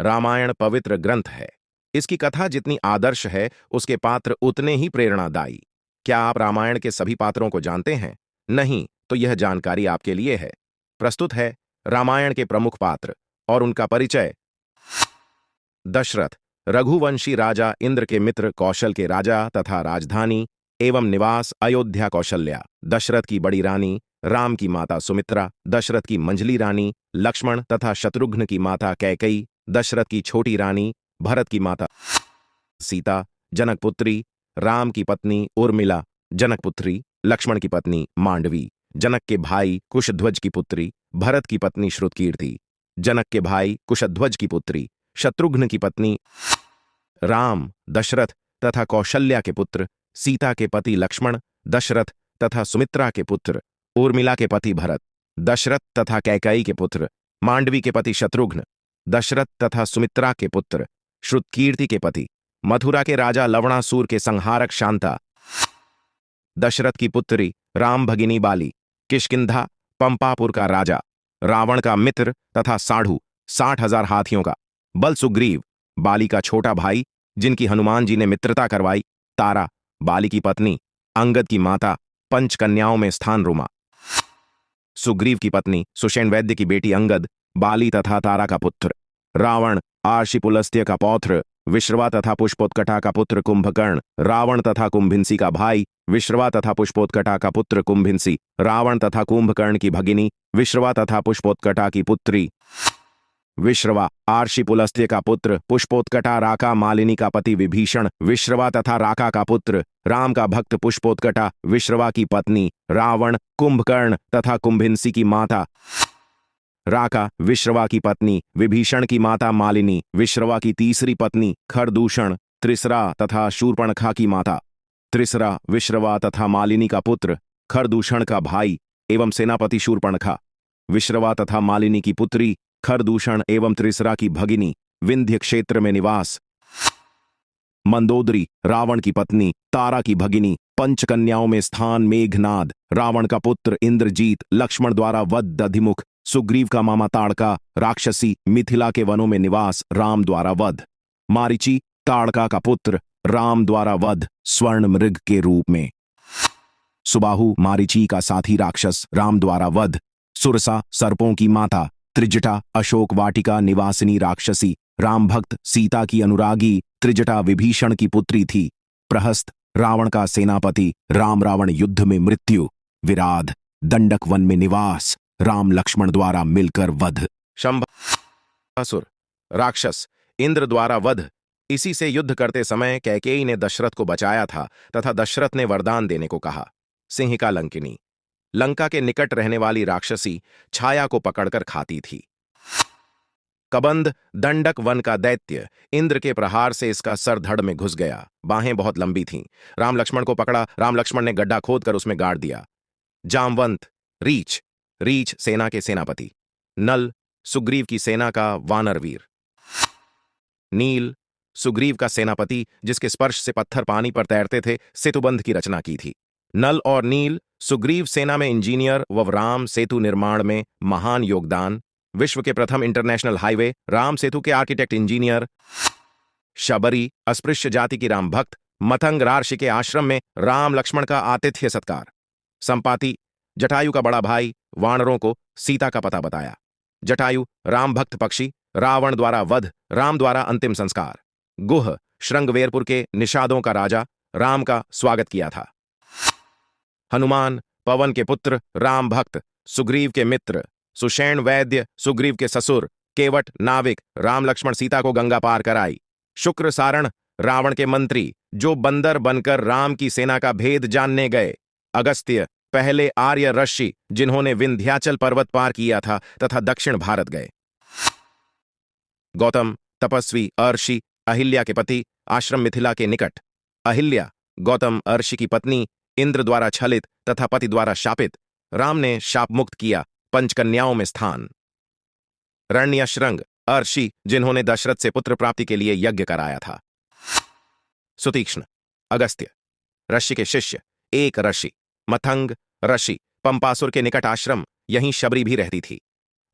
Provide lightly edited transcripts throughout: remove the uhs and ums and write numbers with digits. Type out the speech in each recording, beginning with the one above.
रामायण पवित्र ग्रंथ है। इसकी कथा जितनी आदर्श है, उसके पात्र उतने ही प्रेरणादायी। क्या आप रामायण के सभी पात्रों को जानते हैं? नहीं, तो यह जानकारी आपके लिए है। प्रस्तुत है रामायण के प्रमुख पात्र और उनका परिचय। दशरथ, रघुवंशी राजा, इंद्र के मित्र, कौशल के राजा तथा राजधानी एवं निवास अयोध्या। कौशल्या दशरथ की बड़ी रानी, राम की माता सुमित्रा, दशरथ की मंझली रानी लक्ष्मण तथा शत्रुघ्न की माता कैकेयी, दशरथ की छोटी रानी भरत की माता सीता, जनकपुत्री, राम की पत्नी उर्मिला, जनकपुत्री, लक्ष्मण की पत्नी मांडवी, जनक के भाई कुशध्वज की पुत्री, भरत की पत्नी श्रुतकीर्ति, जनक के भाई कुशध्वज की पुत्री, शत्रुघ्न की पत्नी राम, दशरथ तथा कौशल्या के पुत्र, सीता के पति लक्ष्मण, दशरथ तथा सुमित्रा के पुत्र, उर्मिला के पति भरत, दशरथ तथा कैकेयी के पुत्र, मांडवी के पति शत्रुघ्न, दशरथ तथा सुमित्रा के पुत्र, श्रुतकीर्ति के पति, मथुरा के राजा लवणासुर के संहारक शांता, दशरथ की पुत्री राम भगिनी बाली, किष्किंधा पंपापुर का राजा, रावण का मित्र तथा साढ़ू 60,000 हाथियों का बल सुग्रीव, बाली का छोटा भाई जिनकी हनुमान जी ने मित्रता करवाई, तारा, बाली की पत्नी, अंगद की माता, पंचकन्याओं में स्थान रुमा, सुग्रीव की पत्नी सुषेण वैद्य की बेटी अंगद, बाली तथा तारा का पुत्र, रावण, आर्षि पुलस्त्य का पौत्र, विश्रवा तथा पुष्पोत्कटा का पुत्र कुंभकर्ण, रावण तथा कुंभिंसी का भाई, विश्रवा तथा पुष्पोत्कटा का पुत्र कुंभिंसी, रावण तथा कुंभकर्ण की भगिनी, विश्रवा तथा पुष्पोत्कटा की पुत्री विश्रवा, आर्षि पुलस्त्य का पुत्र पुष्पोत्कटा, राका मालिनी का पति विभीषण, विश्रवा तथा राका का पुत्र, राम का भक्त पुष्पोत्कटा, विश्रवा की पत्नी, रावण, कुंभकर्ण तथा कुंभिंसी की माता राका, विश्रवा की पत्नी, विभीषण की माता मालिनी, विश्रवा की तीसरी पत्नी खरदूषण, त्रिसरा तथा शूर्पणखा की माता त्रिसरा, विश्रवा तथा मालिनी का पुत्र, खरदूषण का भाई एवं सेनापति शूर्पणखा, विश्रवा तथा मालिनी की पुत्री खरदूषण एवं त्रिसरा की भगिनी, विंध्य क्षेत्र में निवास, मंदोदरी, रावण की पत्नी, तारा की भगिनी, पंचकन्याओं में स्थान, मेघनाद, रावण का पुत्र इंद्रजीत, लक्ष्मण द्वारा वध दधिमुख, सुग्रीव का मामा ताड़का, राक्षसी, मिथिला के वनों में निवास, राम द्वारा वध, मारीची, ताड़का का पुत्र, राम द्वारा वध, स्वर्ण मृग के रूप में, सुबाहु, मारीची का साथी राक्षस, राम द्वारा वध, सुरसा, सर्पों की माता, त्रिजटा, अशोक वाटिका निवासिनी राक्षसी, राम भक्त, सीता की अनुरागी, त्रिजटा विभीषण की पुत्री थी, प्रहस्त, रावण का सेनापति, राम रावण युद्ध में मृत्यु, विराध, दंडक वन में निवास, राम लक्ष्मण द्वारा मिलकर वध, शंभासुर, राक्षस, इंद्र द्वारा वध। इसी से युद्ध करते समय कैकेयी ने दशरथ को बचाया था तथा दशरथ ने वरदान देने को कहा। सिंहिका लंकिनी, लंका के निकट रहने वाली राक्षसी, छाया को पकड़कर खाती थी। कबंध, दंडक वन का दैत्य, इंद्र के प्रहार से इसका सर धड़ में घुस गया, बाहें बहुत लंबी थीं। राम लक्ष्मण को पकड़ा, राम लक्ष्मण ने गड्ढा खोदकर उसमें गाड़ दिया। जामवंत, रीछ, रीछ सेना के सेनापति, नल, सुग्रीव की सेना का वानरवीर, नील, सुग्रीव का सेनापति जिसके स्पर्श से पत्थर पानी पर तैरते थे, सेतुबंध की रचना की थी। नल और नील सुग्रीव सेना में इंजीनियर व राम सेतु निर्माण में महान योगदान, विश्व के प्रथम इंटरनेशनल हाईवे राम सेतु के आर्किटेक्ट इंजीनियर। शबरी, अस्पृश्य जाति की राम भक्त, मतंग रार्षि के आश्रम में राम लक्ष्मण का आतिथ्य सत्कार। संपाति, जटायु का बड़ा भाई, वानरों को सीता का पता बताया। जटायु, राम भक्त पक्षी, रावण द्वारा वध, राम द्वारा अंतिम संस्कार। गुह, श्रृंगवेरपुर के निषादों का राजा, राम का स्वागत किया था। हनुमान, पवन के पुत्र, राम भक्त, सुग्रीव के मित्र। सुषेण वैद्य, सुग्रीव के ससुर। केवट, नाविक, राम लक्ष्मण सीता को गंगा पार कराई। शुक्र सारण, रावण के मंत्री, जो बंदर बनकर राम की सेना का भेद जानने गए। अगस्त्य, पहले आर्य ऋषि जिन्होंने विंध्याचल पर्वत पार किया था तथा दक्षिण भारत गए। गौतम, तपस्वी अर्षि, अहिल्या के पति, आश्रम मिथिला के निकट। अहिल्या, गौतम अर्षि की पत्नी, इंद्र द्वारा छलित तथा पति द्वारा शापित, राम ने शाप मुक्त किया, पंचकन्याओं में स्थान। रण्यशृंग, अर्षि जिन्होंने दशरथ से पुत्र प्राप्ति के लिए यज्ञ कराया था। सुतीक्ष्ण, अगस्त्य, ऋषि के शिष्य, एक ऋषि। मथंग, ऋषि, पंपासुर के निकट आश्रम, यहीं शबरी भी रहती थी।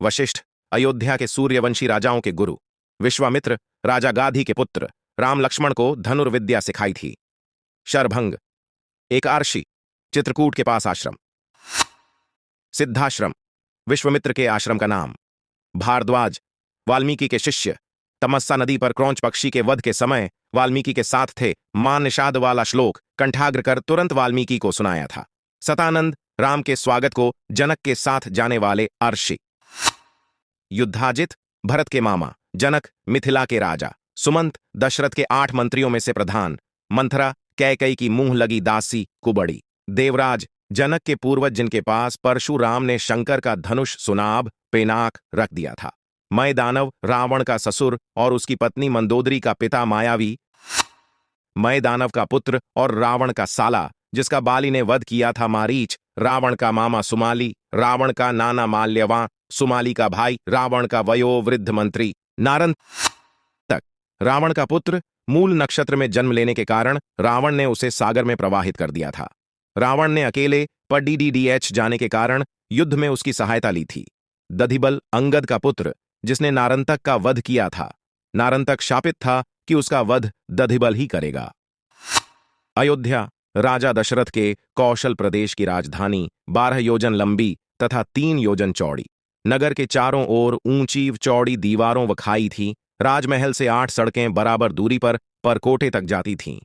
वशिष्ठ, अयोध्या के सूर्यवंशी राजाओं के गुरु। विश्वामित्र राजा गाधी के पुत्र राम लक्ष्मण को धनुर्विद्या सिखाई थी। शरभंग एक आर्षि, चित्रकूट के पास आश्रम। सिद्धाश्रम विश्वामित्र के आश्रम का नाम। भारद्वाज वाल्मीकि के शिष्य, तमस्सा नदी पर क्रौंच पक्षी के वध के समय वाल्मीकि के साथ थे। मां निषाद वाला श्लोक कंठाग्र कर तुरंत वाल्मीकि को सुनाया था। सतानंद राम के स्वागत को जनक के साथ जाने वाले अर्षि। युद्धाजित भरत के मामा, जनक मिथिला के राजा, सुमंत दशरथ के 8 मंत्रियों में से प्रधान, मंथरा कैकई की मुंह लगी दासी कुबड़ी, देवराज जनक के पूर्वज जिनके पास परशुराम ने शंकर का धनुष सुनाभ पेनाक रख दिया था। मय दानव रावण का ससुर और उसकी पत्नी मंदोदरी का पिता मायावी, मय दानव का पुत्र और रावण का साला जिसका बाली ने वध किया था मारीच, रावण का मामा सुमाली, रावण का नाना माल्यवान, सुमाली का भाई रावण का वयोवृद्ध मंत्री नारंतक, रावण का पुत्र मूल नक्षत्र में जन्म लेने के कारण रावण ने उसे सागर में प्रवाहित कर दिया था। रावण ने अकेले पडीडीडीएच जाने के कारण युद्ध में उसकी सहायता ली थी। दधिबल अंगद का पुत्र जिसने नारंतक का वध किया था। नारंतक शापित था कि उसका वध दधिबल ही करेगा। अयोध्या राजा दशरथ के कौशल प्रदेश की राजधानी 12 योजन लंबी तथा 3 योजन चौड़ी। नगर के चारों ओर ऊंची चौड़ी दीवारों व खाई थी। राजमहल से 8 सड़कें बराबर दूरी पर परकोटे तक जाती थीं।